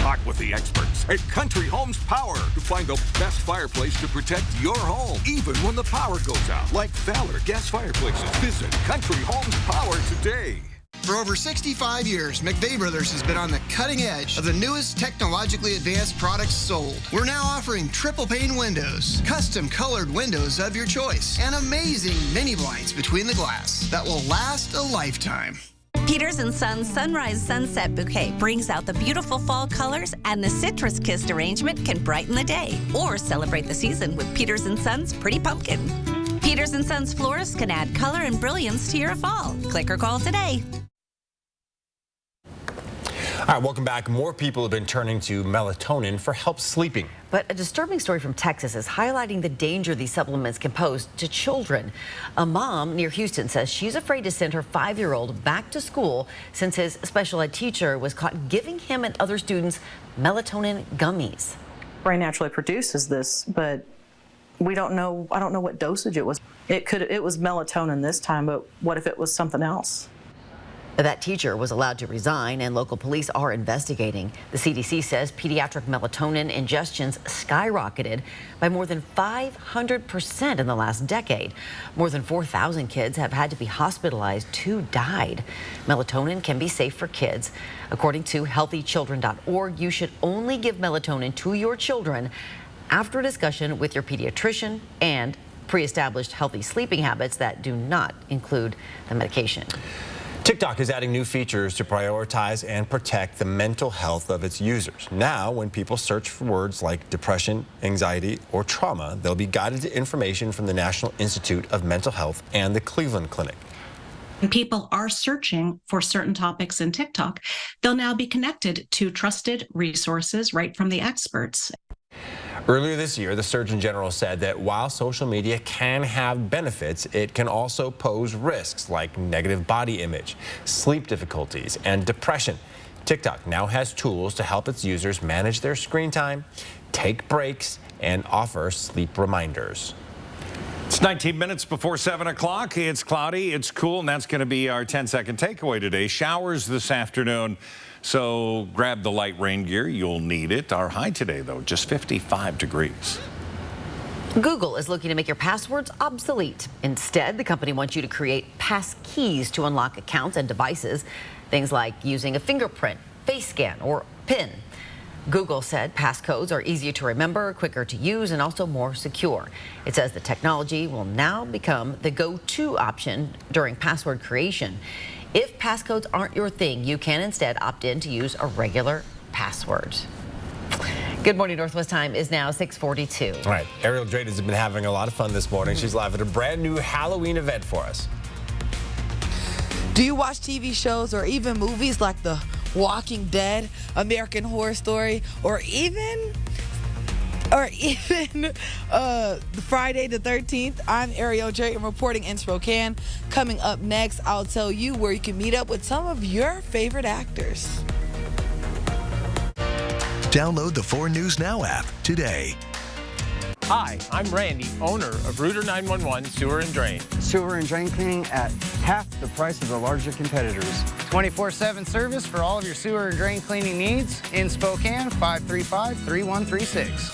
Talk with the experts at Country Homes Power to find the best fireplace to protect your home, even when the power goes out. Like Valor gas fireplaces. Visit Country Homes Power today. For over 65 years, McVeigh Brothers has been on the cutting edge of the newest technologically advanced products sold. We're now offering triple pane windows, custom colored windows of your choice, and amazing mini blinds between the glass that will last a lifetime. Peters & Sons Sunrise Sunset Bouquet brings out the beautiful fall colors, and the citrus kissed arrangement can brighten the day. Or celebrate the season with Peters & Sons Pretty Pumpkin. Peters & Sons florists can add color and brilliance to your fall. Click or call today. All right, welcome back. More people have been turning to melatonin for help sleeping. But a disturbing story from Texas is highlighting the danger these supplements can pose to children. A mom near Houston says she's afraid to send her 5-year-old back to school since his special ed teacher was caught giving him and other students melatonin gummies. Brain naturally produces this, but we don't know. I don't know what dosage it was. It was melatonin this time, but what if it was something else? That teacher was allowed to resign, and local police are investigating. The CDC says pediatric melatonin ingestions skyrocketed by more than 500% in the last decade. More than 4,000 kids have had to be hospitalized. 2 died. Melatonin can be safe for kids. According to healthychildren.org, you should only give melatonin to your children after a discussion with your pediatrician and pre-established healthy sleeping habits that do not include the medication. TikTok is adding new features to prioritize and protect the mental health of its users. Now, when people search for words like depression, anxiety, or trauma, they'll be guided to information from the National Institute of Mental Health and the Cleveland Clinic. When people are searching for certain topics in TikTok, they'll now be connected to trusted resources right from the experts. Earlier this year, the Surgeon General said that while social media can have benefits, it can also pose risks like negative body image, sleep difficulties, and depression. TikTok now has tools to help its users manage their screen time, take breaks, and offer sleep reminders. It's It's 19 minutes before 7 o'clock. It's cloudy, it's cool, and that's going to be our 10-second takeaway today. Showers this afternoon, so grab the light rain gear. You'll need it. Our high today, though, just 55 degrees. Google is looking to make your passwords obsolete. Instead, the company wants you to create pass keys to unlock accounts and devices. Things like using a fingerprint, face scan, or PIN. Google said passcodes are easier to remember, quicker to use, and also more secure. It says the technology will now become the go-to option during password creation. If passcodes aren't your thing, you can instead opt in to use a regular password. Good morning, Northwest time is now 6:42. All right, Ariel Drayton has been having a lot of fun this morning. She's live at a brand new Halloween event for us. Do you watch TV shows or even movies like The Walking Dead, American Horror Story, or even Friday the 13th? I'm Ariel Drayton reporting in Spokane. Coming up next, I'll tell you where you can meet up with some of your favorite actors. Download the 4 News Now app today. Hi, I'm Randy, owner of Rooter 911 Sewer and Drain. Sewer and drain cleaning at half the price of the larger competitors. 24/7 service for all of your sewer and drain cleaning needs in Spokane, 535-3136.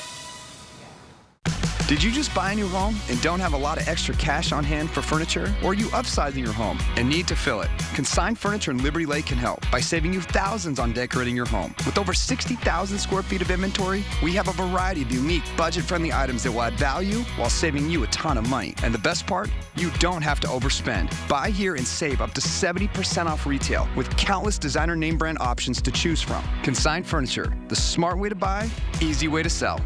Did you just buy a new home and don't have a lot of extra cash on hand for furniture? Or are you upsizing your home and need to fill it? Consign Furniture in Liberty Lake can help by saving you thousands on decorating your home. With over 60,000 square feet of inventory, we have a variety of unique, budget-friendly items that will add value while saving you a ton of money. And the best part? You don't have to overspend. Buy here and save up to 70% off retail with countless designer name brand options to choose from. Consign Furniture, the smart way to buy, easy way to sell.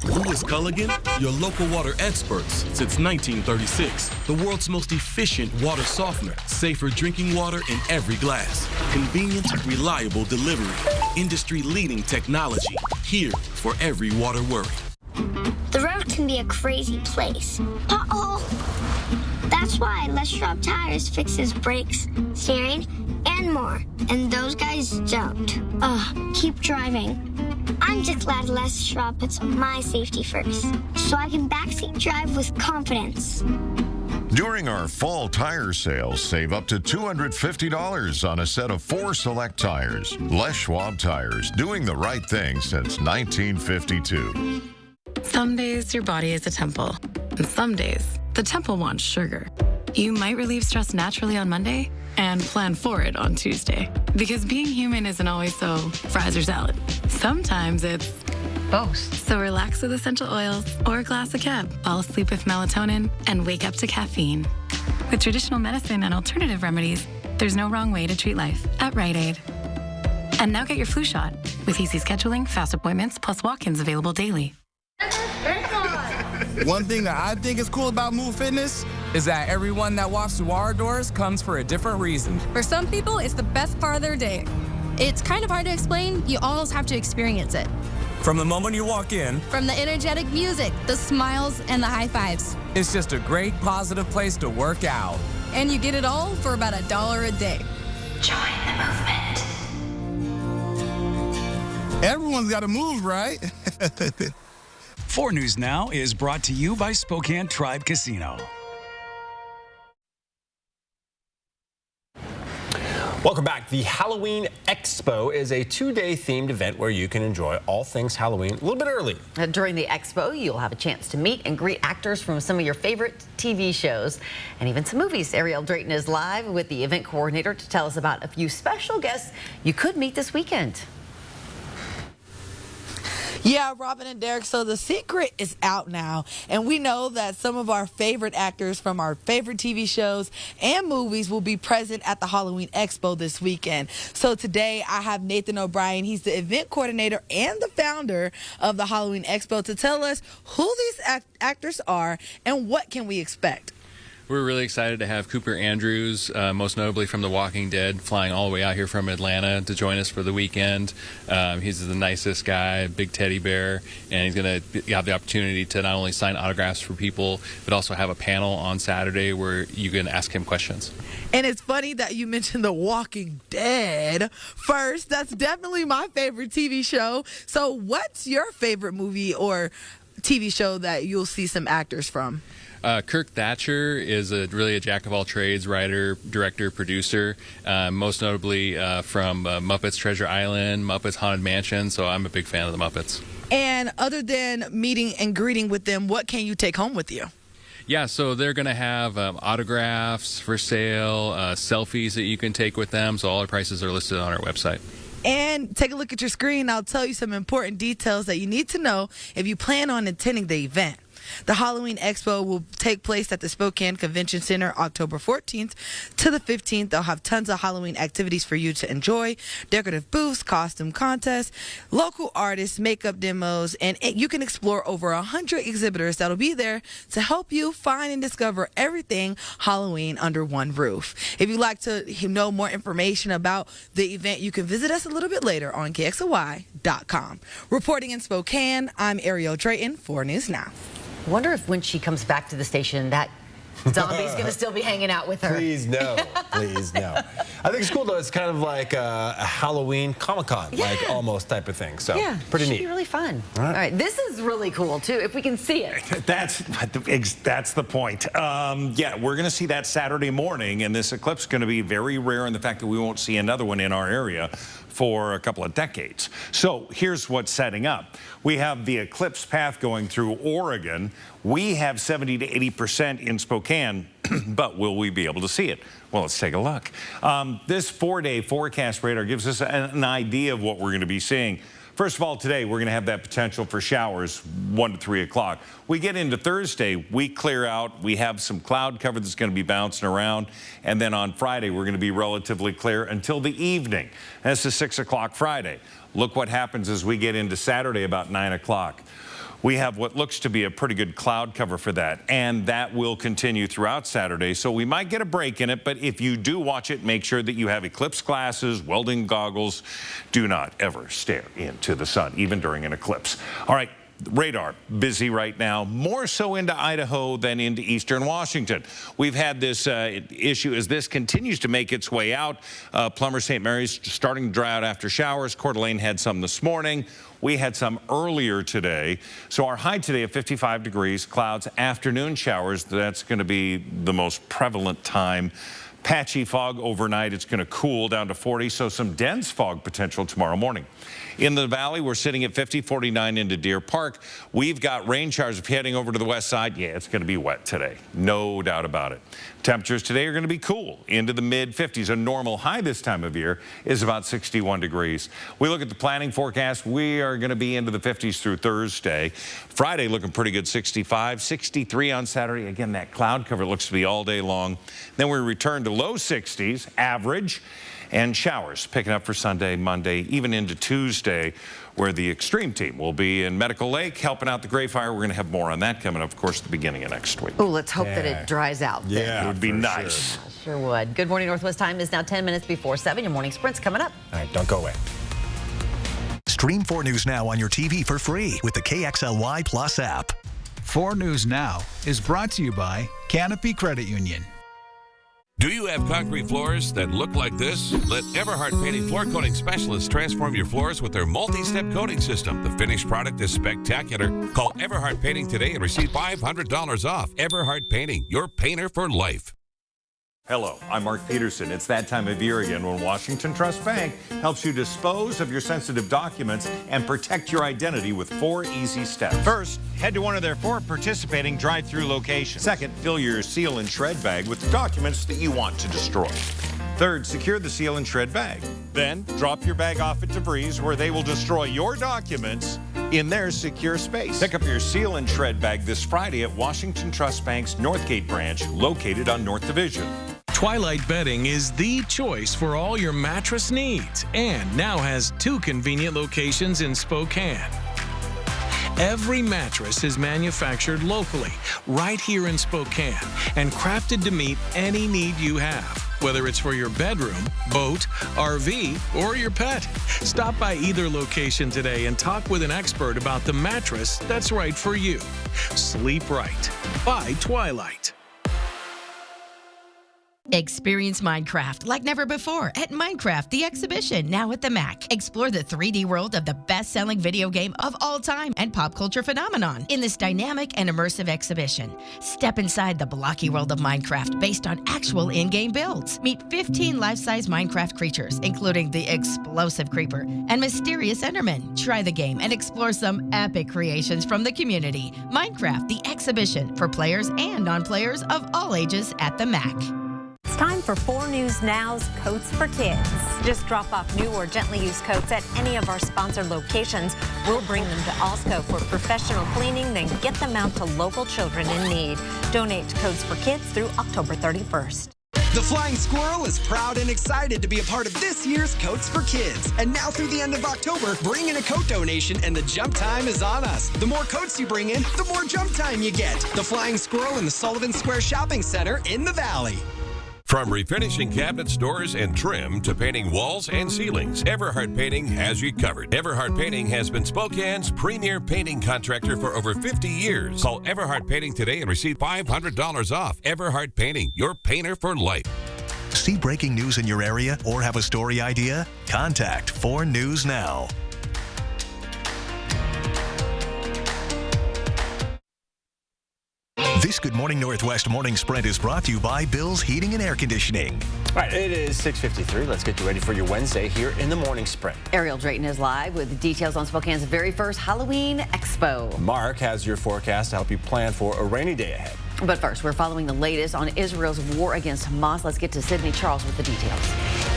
Lewis Culligan, your local water experts since 1936. The world's most efficient water softener. Safer drinking water in every glass. Convenient, reliable delivery. Industry-leading technology. Here for every water worry. The road can be a crazy place. Uh-oh! That's why Les Schwab Tires fixes brakes, steering, and more. And those guys don't. Keep driving. I'm just glad Les Schwab puts my safety first, so I can backseat drive with confidence. During our fall tire sales, save up to $250 on a set of 4 select tires. Les Schwab Tires, doing the right thing since 1952. Some days your body is a temple, and some days the temple wants sugar. You might relieve stress naturally on Monday and plan for it on Tuesday. Because being human isn't always so fries or salad. Sometimes it's both. So relax with essential oils or a glass of Cab. Fall asleep with melatonin and wake up to caffeine. With traditional medicine and alternative remedies, there's no wrong way to treat life at Rite Aid. And now get your flu shot with easy scheduling, fast appointments, plus walk-ins available daily. One thing that I think is cool about Move Fitness is that everyone that walks through our doors comes for a different reason. For some people, it's the best part of their day. It's kind of hard to explain. You almost have to experience it. From the moment you walk in, From the energetic music, the smiles, and the high fives. it's just a great, positive place to work out. And you get it all for about $1 a day. Join the movement. Everyone's got to move, right? 4 News Now is brought to you by Spokane Tribe Casino. Welcome back. The Halloween Expo is a 2-day themed event where you can enjoy all things Halloween a little bit early. During the expo, you'll have a chance to meet and greet actors from some of your favorite TV shows and even some movies. Ariel Drayton is live with the event coordinator to tell us about a few special guests you could meet this weekend. Yeah, Robin and Derek, so the secret is out now, and we know that some of our favorite actors from our favorite TV shows and movies will be present at the Halloween Expo this weekend. So today I have Nathan O'Brien. He's the event coordinator and the founder of the Halloween Expo to tell us who these actors are and what can we expect. We're really excited to have Cooper Andrews, most notably from The Walking Dead, flying all the way out here from Atlanta to join us for the weekend. He's the nicest guy, big teddy bear, and he's going to have the opportunity to not only sign autographs for people, but also have a panel on Saturday where you can ask him questions. And it's funny that you mentioned The Walking Dead first. That's definitely my favorite TV show. So what's your favorite movie or TV show that you'll see some actors from? Kirk Thatcher is really a jack of all trades, writer, director, producer, most notably from Muppets Treasure Island, Muppets Haunted Mansion, so I'm a big fan of the Muppets. And other than meeting and greeting with them, what can you take home with you? Yeah, so they're going to have autographs for sale, selfies that you can take with them, so all our prices are listed on our website. And take a look at your screen. I'll tell you some important details that you need to know if you plan on attending the event. The Halloween Expo will take place at the Spokane Convention Center October 14th to the 15th. They'll have tons of Halloween activities for you to enjoy, decorative booths, costume contests, local artists, makeup demos, and you can explore over 100 exhibitors that'll be there to help you find and discover everything Halloween under one roof. If you'd like to know more information about the event, you can visit us a little bit later on KXLY.com. Reporting in Spokane, I'm Ariel Drayton, 4 News Now. Wonder if when she comes back to the station, that zombie's going to still be hanging out with her. Please no. Please no. I think it's cool, though. It's kind of like a Halloween Comic-Con, like almost type of thing. So yeah, pretty neat. Should be really fun. All right. This is really cool, too, if we can see it. That's the point. Yeah, we're going to see that Saturday morning, and this eclipse is going to be very rare in the fact that we won't see another one in our area for a couple of decades. So here's what's setting up. We have the eclipse path going through Oregon. We have 70 to 80% in Spokane, but will we be able to see it? Well, let's take a look. This 4-day forecast radar gives us an idea of what we're going to be seeing. First of all, today we're going to have that potential for showers 1 to 3 o'clock. We get into Thursday, we clear out. We have some cloud cover that's going to be bouncing around. And then on Friday, we're going to be relatively clear until the evening. That's a 6 o'clock Friday. Look what happens as we get into Saturday about 9 o'clock. We have what looks to be a pretty good cloud cover for that, and that will continue throughout Saturday. So we might get a break in it, but if you do watch it, make sure that you have eclipse glasses, welding goggles. Do not ever stare into the sun, even during an eclipse. All right. Radar busy right now, more so into Idaho than into eastern Washington. We've had this issue as this continues to make its way out. Plummer St. Mary's starting to dry out after showers. Coeur d'Alene had some this morning. We had some earlier today. So our high today of 55 degrees, clouds, afternoon showers. That's going to be the most prevalent time. Patchy fog overnight. It's going to cool down to 40, so some dense fog potential tomorrow morning. In the valley, we're sitting at 50, 49 into Deer Park. We've got rain showers. If you're heading over to the west side, yeah, it's going to be wet today. No doubt about it. Temperatures today are going to be cool into the mid-50s. A normal high this time of year is about 61 degrees. We look at the planning forecast. We are going to be into the 50s through Thursday. Friday looking pretty good, 65, 63 on Saturday. Again, that cloud cover looks to be all day long. Then we return to low 60s, average, and showers picking up for Sunday, Monday, even into Tuesday, where the extreme team will be in Medical Lake helping out the Gray Fire. We're going to have more on that coming up, of course, at the beginning of next week. Oh, let's hope that it dries out. Yeah, it would be nice. Sure would. Good Morning Northwest time is now 10 minutes before 7. Your morning sprint's coming up. All right, don't go away. Stream 4 News Now on your TV for free with the KXLY Plus app. 4 News Now is brought to you by Canopy Credit Union. Do you have concrete floors that look like this? Let Everhard Painting floor coating specialists transform your floors with their multi-step coating system. The finished product is spectacular. Call Everhard Painting today and receive $500 off. Everhard Painting, your painter for life. Hello, I'm Mark Peterson. It's that time of year again when Washington Trust Bank helps you dispose of your sensitive documents and protect your identity with 4 easy steps. First, head to one of their 4 participating drive-through locations. Second, fill your seal and shred bag with the documents that you want to destroy. Third, secure the seal and shred bag. Then, drop your bag off at DeVries where they will destroy your documents in their secure space. Pick up your seal and shred bag this Friday at Washington Trust Bank's Northgate branch, located on North Division. Twilight Bedding is the choice for all your mattress needs and now has 2 convenient locations in Spokane. Every mattress is manufactured locally, right here in Spokane, and crafted to meet any need you have, whether it's for your bedroom, boat, RV, or your pet. Stop by either location today and talk with an expert about the mattress that's right for you. Sleep right by Twilight. Experience Minecraft like never before at Minecraft the Exhibition, now at the MAC. Explore the 3D world of the best-selling video game of all time and pop culture phenomenon in this dynamic and immersive exhibition. Step inside the blocky world of Minecraft based on actual in-game builds. Meet 15 life-size Minecraft creatures, including the explosive creeper and mysterious Enderman. Try the game and explore some epic creations from the community. Minecraft the Exhibition for players and non-players of all ages at the MAC. It's time for 4 News Now's Coats for Kids. Just drop off new or gently used coats at any of our sponsored locations. We'll bring them to Alsco for professional cleaning, then get them out to local children in need. Donate to Coats for Kids through October 31st. The Flying Squirrel is proud and excited to be a part of this year's Coats for Kids. And now through the end of October, bring in a coat donation and the jump time is on us. The more coats you bring in, the more jump time you get. The Flying Squirrel in the Sullivan Square Shopping Center in the Valley. From refinishing cabinets, doors, and trim to painting walls and ceilings, Everhart Painting has you covered. Everhart Painting has been Spokane's premier painting contractor for over 50 years. Call Everhart Painting today and receive $500 off. Everhart Painting, your painter for life. See breaking news in your area or have a story idea? Contact 4 News Now. This Good Morning Northwest morning spread is brought to you by Bill's Heating and Air Conditioning. All right, it is 6:53. Let's get you ready for your Wednesday here in the morning spread. Ariel Drayton is live with details on Spokane's very first Halloween Expo. Mark has your forecast to help you plan for a rainy day ahead. But first, we're following the latest on Israel's war against Hamas. Let's get to Sydney Charles with the details.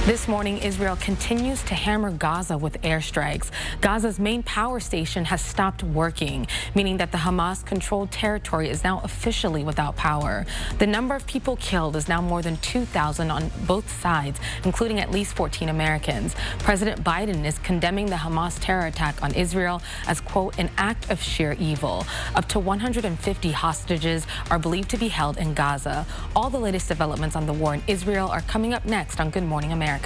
This morning, Israel continues to hammer Gaza with airstrikes. Gaza's main power station has stopped working, meaning that the Hamas-controlled territory is now officially without power. The number of people killed is now more than 2,000 on both sides, including at least 14 Americans. President Biden is condemning the Hamas terror attack on Israel as, quote, an act of sheer evil. Up to 150 hostages are believed to be held in Gaza. All the latest developments on the war in Israel are coming up next on Good Morning America.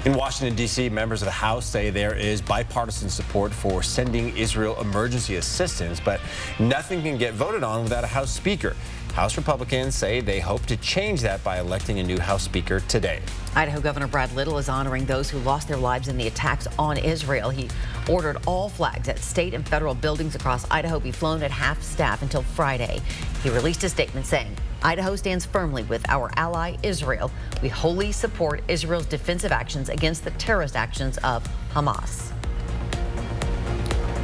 In Washington, D.C., members of the House say there is bipartisan support for sending Israel emergency assistance, but nothing can get voted on without a House Speaker. House Republicans say they hope to change that by electing a new House Speaker today. Idaho Governor Brad Little is honoring those who lost their lives in the attacks on Israel. He ordered all flags at state and federal buildings across Idaho be flown at half staff until Friday. He released a statement saying, Idaho stands firmly with our ally Israel. We wholly support Israel's defensive actions against the terrorist actions of Hamas.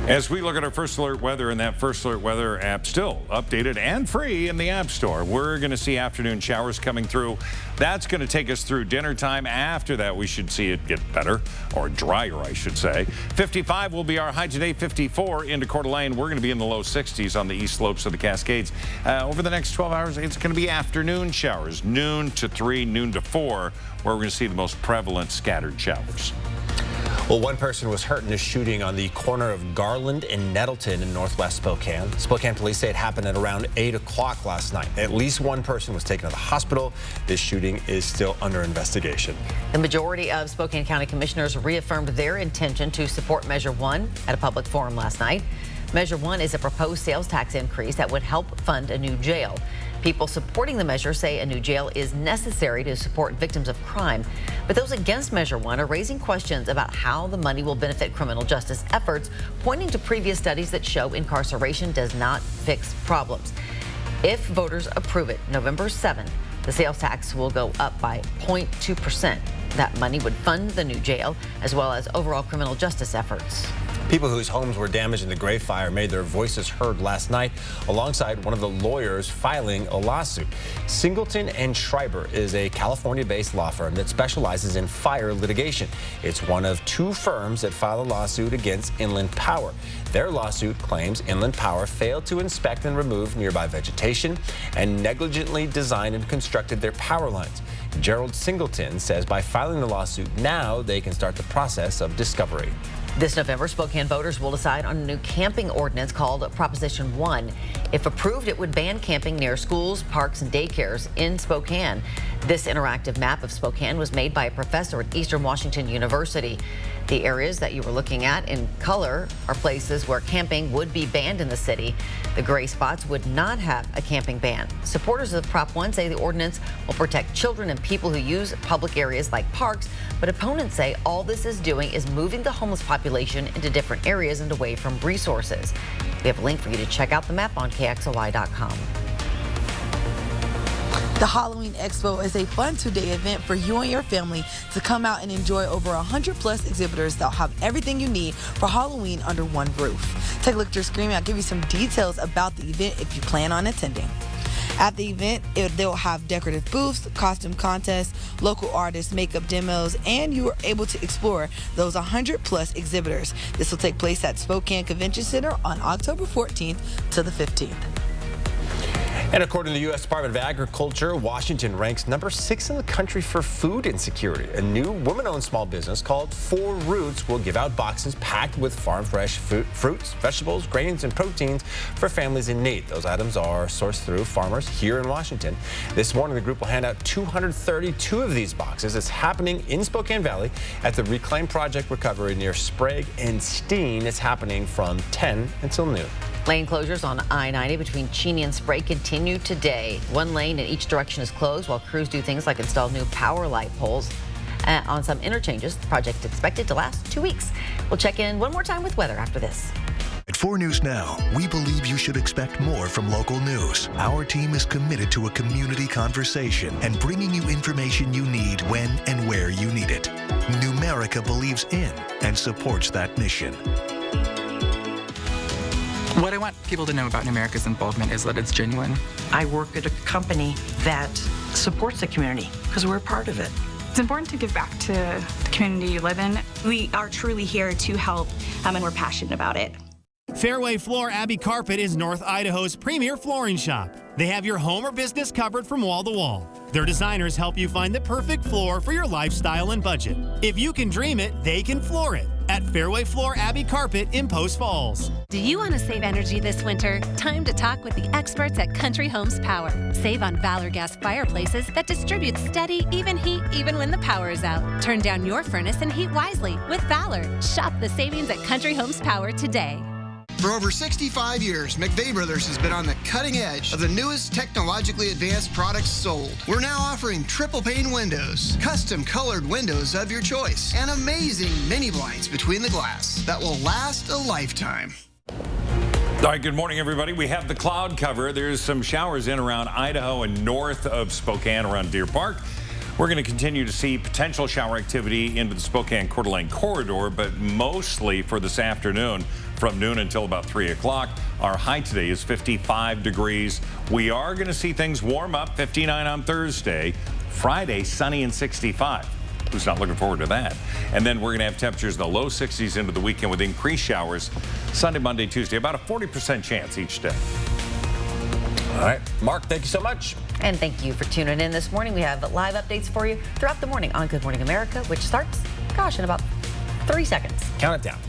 As we look at our First Alert weather, and that First Alert weather app still updated and free in the App Store, we're going to see afternoon showers coming through. That's going to take us through dinner time. After that, we should see it get better, or drier, I should say. 55 will be our high today, 54 into Coeur d'Alene. We're going to be in the low 60s on the east slopes of the Cascades. Over the next 12 hours, it's going to be afternoon showers, noon to 3, noon to 4, where we're going to see the most prevalent scattered showers. Well, one person was hurt in a shooting on the corner of Garland and Nettleton in northwest Spokane. Spokane police say it happened at around 8 o'clock last night. At least one person was taken to the hospital. This shooting is still under investigation. The majority of Spokane County commissioners reaffirmed their intention to support Measure 1 at a public forum last night. Measure 1 is a proposed sales tax increase that would help fund a new jail. People supporting the measure say a new jail is necessary to support victims of crime. But those against Measure 1 are raising questions about how the money will benefit criminal justice efforts, pointing to previous studies that show incarceration does not fix problems. If voters approve it November 7th, the sales tax will go up by 0.2%. That money would fund the new jail as well as overall criminal justice efforts. People whose homes were damaged in the Gray Fire made their voices heard last night alongside one of the lawyers filing a lawsuit. Singleton and Schreiber is a California-based law firm that specializes in fire litigation. It's one of 2 firms that filed a lawsuit against Inland Power. Their lawsuit claims Inland Power failed to inspect and remove nearby vegetation and negligently designed and constructed their power lines. Gerald Singleton says by filing the lawsuit now, they can start the process of discovery. This November, Spokane voters will decide on a new camping ordinance called Proposition 1. If approved, it would ban camping near schools, parks, and daycares in Spokane. This interactive map of Spokane was made by a professor at Eastern Washington University. The areas that you were looking at in color are places where camping would be banned in the city. The gray spots would not have a camping ban. Supporters of Prop 1 say the ordinance will protect children and people who use public areas like parks, but opponents say all this is doing is moving the homeless population into different areas and away from resources. We have a link for you to check out the map on KXLY.com. The Halloween Expo is a fun two-day event for you and your family to come out and enjoy over 100+ exhibitors that'll have everything you need for Halloween under one roof. Take a look at your screen. I'll give you some details about the event if you plan on attending. At the event, they'll have decorative booths, costume contests, local artists, makeup demos, and you are able to explore those 100+ exhibitors. This will take place at Spokane Convention Center on October 14th to the 15th. And according to the U.S. Department of Agriculture, Washington ranks number 6 in the country for food insecurity. A new woman-owned small business called 4 Roots will give out boxes packed with farm-fresh fruits, vegetables, grains, and proteins for families in need. Those items are sourced through farmers here in Washington. This morning, the group will hand out 232 of these boxes. It's happening in Spokane Valley at the Reclaim Project Recovery near Sprague and Steen. It's happening from 10 until noon. Lane closures on I-90 between Cheney and Sprague continue today. One lane in each direction is closed while crews do things like install new power light poles on some interchanges. The project is expected to last 2 weeks. We'll check in one more time with weather after this. At 4 News Now, we believe you should expect more from local news. Our team is committed to a community conversation and bringing you information you need when and where you need it. Numerica believes in and supports that mission. What I want people to know about Numerica's involvement is that it's genuine. I work at a company that supports the community because we're a part of it. It's important to give back to the community you live in. We are truly here to help, and we're passionate about it. Fairway Floor Abbey Carpet is North Idaho's premier flooring shop. They have your home or business covered from wall to wall. Their designers help you find the perfect floor for your lifestyle and budget. If you can dream it, they can floor it. At Fairway Floor Abbey Carpet in Post Falls. Do you want to save energy this winter? Time to talk with the experts at Country Homes Power. Save on Valor gas fireplaces that distribute steady, even heat even when the power is out. Turn down your furnace and heat wisely with Valor. Shop the savings at Country Homes Power today. For over 65 years, McVeigh Brothers has been on the cutting edge of the newest technologically advanced products sold. We're now offering triple pane windows, custom colored windows of your choice, and amazing mini blinds between the glass that will last a lifetime. All right, good morning, everybody. We have the cloud cover. There's some showers in around Idaho and north of Spokane around Deer Park. We're going to continue to see potential shower activity into the Spokane Coeur d'Alene corridor, but mostly for this afternoon from noon until about 3 o'clock. Our high today is 55 degrees. We are going to see things warm up, 59 on Thursday. Friday, sunny and 65. Who's not looking forward to that? And then we're going to have temperatures in the low 60s into the weekend with increased showers Sunday, Monday, Tuesday, about a 40% chance each day. All right, Mark, thank you so much. And thank you for tuning in this morning. We have live updates for you throughout the morning on Good Morning America, which starts, gosh, in about 3 seconds. Count it down.